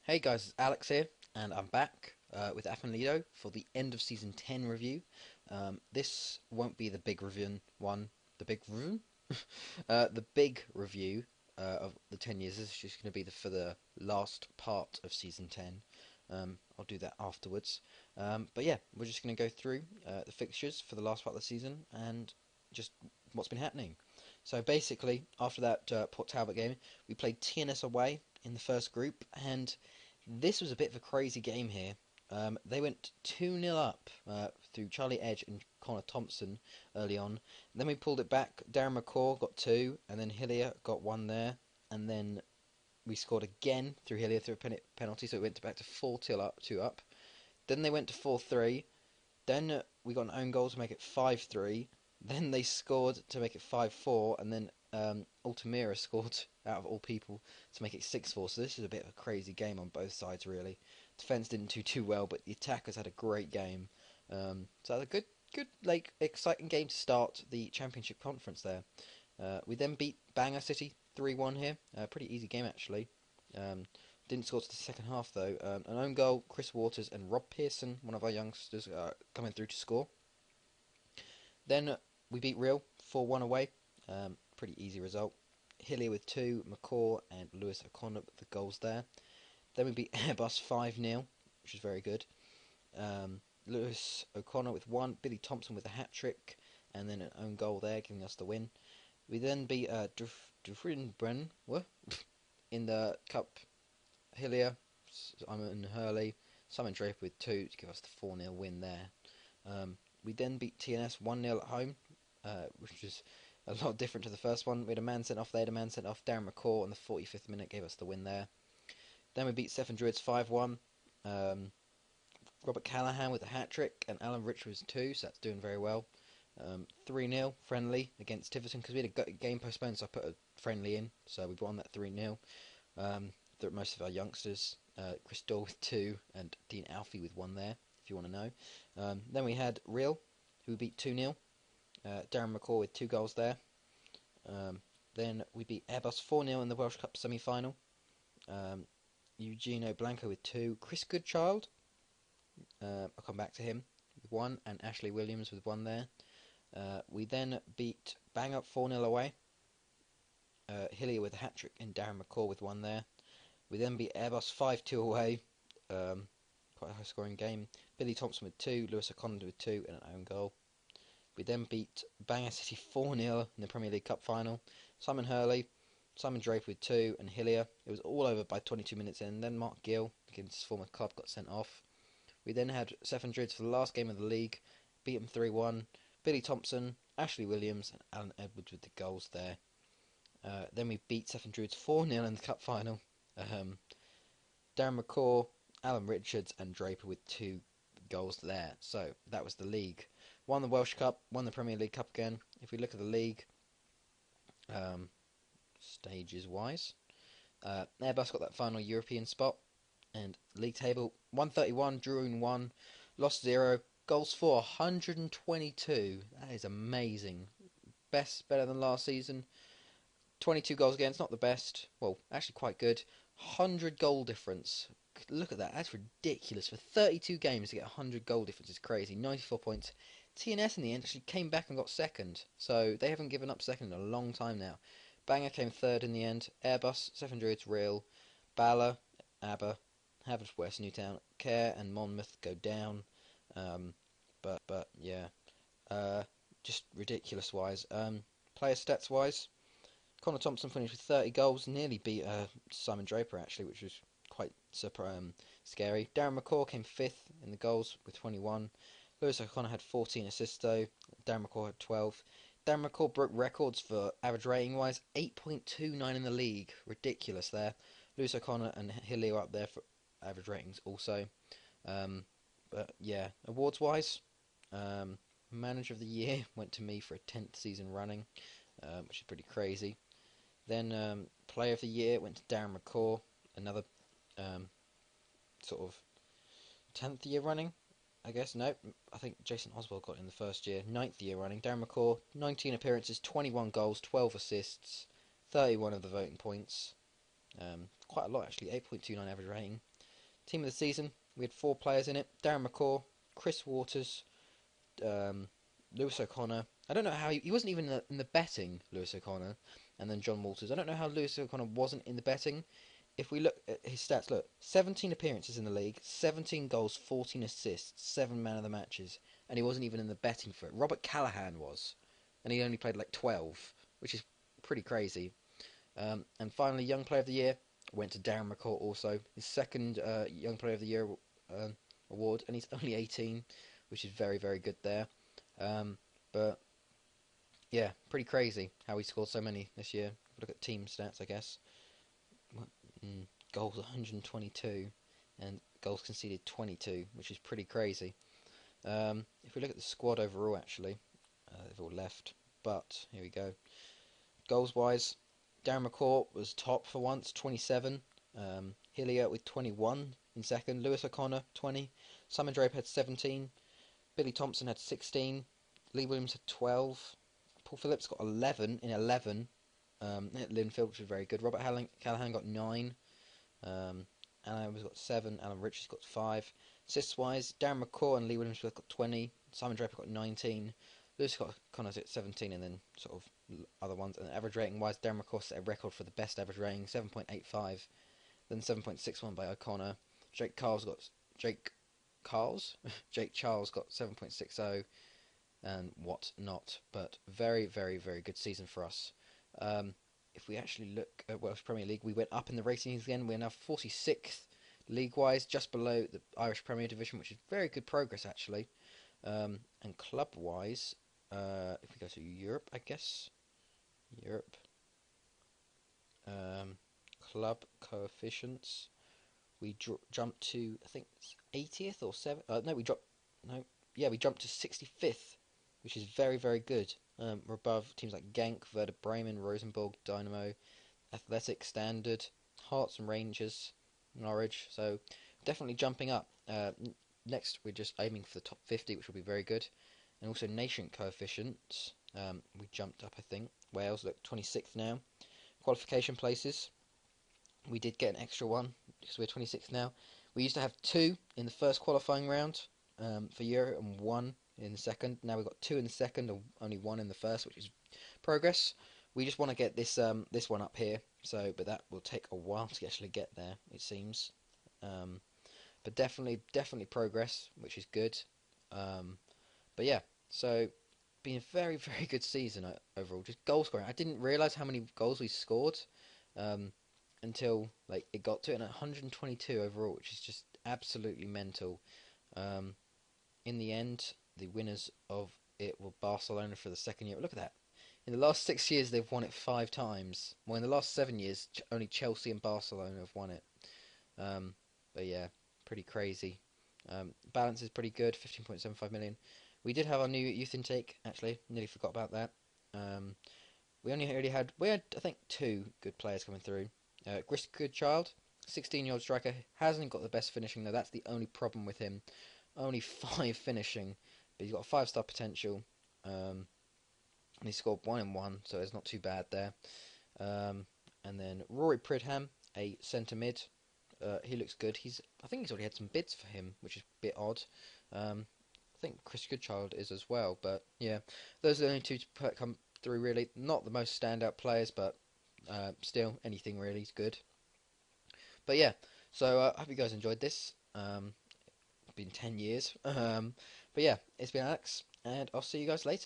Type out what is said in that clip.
Hey guys, it's Alex here, and I'm back with Afan Lido for the end of season 10 review. This won't be the big review one, the big review, the big review of the 10 years. This is just going to be for the last part of season 10. I'll do that afterwards. But yeah, we're just going to go through the fixtures for the last part of the season and just what's been happening. So basically, after that Port Talbot game, we played TNS away in the first group, and this was a bit of a crazy game here. They went 2-0 up through Charlie Edge and Connor Thompson early on. Then we pulled it back. Darren McCaw got two, and then Hillier got one there. And then we scored again through Hillier through a penalty, so it went back to 4-2 up, 2 up. Then they went to 4-3. Then we got an own goal to make it 5-3. Then they scored to make it 5-4, and then Altamira scored out of all people to make it 6-4. So this is a bit of a crazy game on both sides, really. Defense didn't do too well, but the attackers had a great game. So a good, like exciting game to start the Championship Conference there. We then beat Bangor City 3-1 here. Pretty easy game actually. Didn't score to the second half though. An own goal, Chris Waters and Rob Pearson, one of our youngsters, coming through to score. Then we beat Real 4-1 away. Pretty easy result. Hillier with two, McCaw and Lewis O'Connor with the goals there. Then we beat Airbus 5-0, which is very good. Lewis O'Connor with one, Billy Thompson with a hat trick, and then an own goal there, giving us the win. We then beat Dufresne in the Cup. Hillier, Simon Hurley, Simon Draper with two to give us the 4-0 win there. We then beat TNS 1-0 at home, which is a lot different to the first one. We had a man sent off, they had a man sent off. Darren McCaw on the 45th minute gave us the win there. Then we beat Seven Druids 5-1. Robert Callahan with a hat trick and Alan Richards with two, so that's doing very well. 3-0 friendly against Tiverton because we had a game postponed, so I put a friendly in, so we won that 3-0. Most of our youngsters, Chris Daw with two and Dean Alfie with one there, if you want to know. Then we had Real, who beat 2-0. Darren McCaw with two goals there. Then we beat Airbus 4-0 in the Welsh Cup semi-final. Eugenio Blanco with two. Chris Goodchild, I'll come back to him, with one, and Ashley Williams with one there. We then beat Bang Up 4-0 away. Hillier with a hat-trick and Darren McCaw with one there. We then beat Airbus 5-2 away. Quite a high-scoring game. Billy Thompson with two, Lewis O'Connor with two, and an own goal. We then beat Bangor City 4-0 in the Premier League Cup final. Simon Hurley, Simon Draper with two, and Hillier. It was all over by 22 minutes in. Then Mark Gill, against his former club, got sent off. We then had Seven Druids for the last game of the league. Beat them 3-1. Billy Thompson, Ashley Williams, and Alan Edwards with the goals there. Then we beat Seven Druids 4-0 in the cup final. Darren McCaw, Alan Richards, and Draper with two goals there. So that was the league. Won the Welsh Cup, won the Premier League Cup again. If we look at the league, stages wise, Airbus got that final European spot, and league table 131, drew in 1, lost 0, goals for 122. That is amazing. Better than last season. 22 goals against, not the best. Well, actually quite good. 100 goal difference. Look at that. That's ridiculous. For 32 games to get 100 goal difference is crazy. 94 points. TNS in the end actually came back and got second. So they haven't given up second in a long time now. Bangor came third in the end. Airbus, Seven Druids, Real, Bala, Aber, Haverfordwest, Newtown, Care and Monmouth go down. But yeah. Just ridiculous wise. Player stats wise, Connor Thompson finished with 30 goals, nearly beat Simon Draper actually, which was quite scary. Darren McCaw came 5th in the goals with 21. Lewis O'Connor had 14 assists though. Darren McCaw had 12. Darren McCaw broke records for average rating wise, 8.29 in the league. Ridiculous there. Lewis O'Connor and Hillier up there for average ratings also. But yeah, awards wise, Manager of the Year went to me for a 10th season running, which is pretty crazy. Then Player of the Year went to Darren McCaw, another sort of 10th year running, I guess. No, I think Jason Oswald got it in the first year. 9th year running. Darren McCaw, 19 appearances, 21 goals, 12 assists, 31 of the voting points. Quite a lot actually, 8.29 average rating. Team of the season, we had 4 players in it: Darren McCaw, Chris Waters, um, Lewis O'Connor. I don't know how he wasn't even in the betting. Lewis O'Connor, and then John Walters. I don't know how Lewis O'Connor wasn't in the betting. If we look at his stats, look, 17 appearances in the league, 17 goals, 14 assists, 7 man of the matches, and he wasn't even in the betting for it. Robert Callahan was, and he only played like 12, which is pretty crazy. And finally, Young Player of the Year went to Darren McCourt also, his second Young Player of the Year award, and he's only 18, which is very, very good there. But yeah, pretty crazy how he scored so many this year. Look at team stats, I guess. Goals 122 and goals conceded 22, which is pretty crazy. If we look at the squad overall, actually, they've all left. But here we go. Goals wise, Darren McCourt was top for once, 27. Hillier with 21 in second. Lewis O'Connor 20. Simon Draper had 17. Billy Thompson had 16. Lee Williams had 12. Paul Phillips got 11 in 11. Linfield, which was very good. Robert Callahan got 9. Alan Evans got 7. Alan Richards got 5. Assists wise, Darren McCaw and Lee Williams got 20. Simon Draper got 19. Lewis O'Connor's at 17, and then sort of other ones. And average rating wise, Darren McCaw set a record for the best average rating, 7.85. Then 7.61 by O'Connor. Jake Charles got 7.60 and whatnot. But very, very, very good season for us. If we actually look at Welsh Premier League, we went up in the ratings again. We're now 46th league-wise, just below the Irish Premier Division, which is very good progress actually. And club-wise, if we go to Europe, I guess, Europe, club coefficients, we jumped to, I think, 80th or 7th. No, we dropped. No, yeah, we jumped to 65th, which is very, very good. We're above teams like Genk, Werder Bremen, Rosenborg, Dynamo, Athletic, Standard, Hearts and Rangers, Norwich. So definitely jumping up. Next, we're just aiming for the top 50, which will be very good. And also nation coefficients. We jumped up, I think. Wales, look, 26th now. Qualification places. We did get an extra one because we're 26th now. We used to have 2 in the first qualifying round for Euro and 1 in the second. Now we've got 2 in the second and only 1 in the first, which is progress. We just want to get this this one up here. So, but that will take a while to actually get there, it seems. But definitely progress, which is good. But yeah, so been a very, very good season overall. Just goal scoring. I didn't realise how many goals we scored until like it got to it, and 122 overall, which is just absolutely mental. In the end, the winners of it were Barcelona for the second year. Look at that. In the last 6 years, they've won it 5 times. Well, in the last 7 years, only Chelsea and Barcelona have won it. But yeah, pretty crazy. Balance is pretty good, 15.75 million. We did have our new youth intake, actually. Nearly forgot about that. We had, I think, 2 good players coming through. Chris Goodchild, 16-year-old striker, hasn't got the best finishing, though. That's the only problem with him. Only 5 finishing, but he's got a 5-star potential. And he scored 1 in 1, so it's not too bad there. And then Rory Pridham, a centre mid. He looks good. I think he's already had some bids for him, which is a bit odd. I think Chris Goodchild is as well, but yeah, those are the only 2 to come through really. Not the most standout players, but still, anything really is good. But yeah, so I hope you guys enjoyed this. It's been 10 years. But yeah, it's been Alex, and I'll see you guys later.